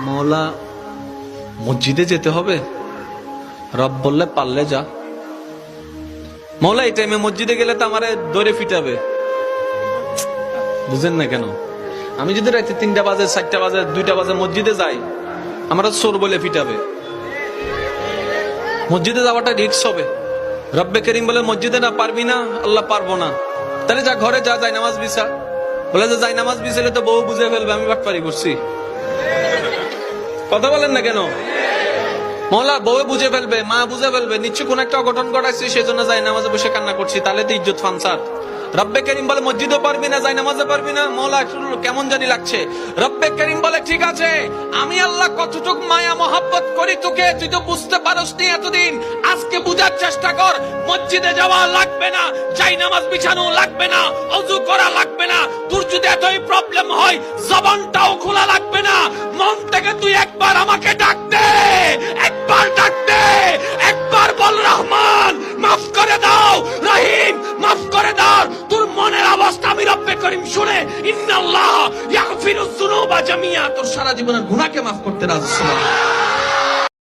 মওলা মসজিদে যেতে হবে? রব বললে পারলে যা। মওলা এই টাইমে মসজিদে গেলে তো আমারে দৌড়ে ফিটাবে। বুঝেন না কেন? আমি যদি রাতে 3টা বাজে 4টা বাজে 2টা বাজে মসজিদে যাই, আমরা চোর বলে ফিটাবে। মসজিদে যাওয়াটা রিস্ক হবে। রব্বে করিম বলে মসজিদে না পারবি না, আল্লাহ পারবো না। তাহলে যা ঘরে যা, যাই নামাজ বিছা। বলে যে যাই নামাজ বিছালে তো বউ বুঝে ফেলবে আমি বাটপারি করছি। কথা বলেন না কেন? মওলা বউ বুঝে ফেলবে, মা বুঝে ফেলবে, নিশ্চয় কোন একটা অঘটন ঘটাইছি, সেজন্য যাই নামাজে বসে কান্না করছি, তাহলে তো ইজ্জত ফানসার। রব্বে করিম বলে মসজিদও পারবি না, যাই নামাজে পারবি না। মওলা কেমন জানি লাগছে। রব্বে করিম বলে ঠিক আছে, আমি আল্লাহ কতটুক মায়া মহাব্বত করি তোকে, তুই তো বুঝতে পারস নি এতদিন। আজকে বুঝার চেষ্টা কর। মসজিদে যাওয়া লাগবে না, যাই নামাজ বিছানো লাগবে না, ওযু করা লাগবে না। তোর যদি এতই প্রবলেম হয়, জবানটাও খোলা লাগবে না। মন থেকে তুই একবার আমাকে ডাক দে, একবার ডাক দে, একবার বল রহমান মাফ করে দাও, রহিম মাফ করে দাও। তোর মনের অবস্থা আমি রব্বে করিম শুনে, ইন্নাল্লাহ ইয়াগফিরুজ যুনুবা জামিয়া, তোর সারা জীবনের গুনাহকে মাফ করতে রাজি।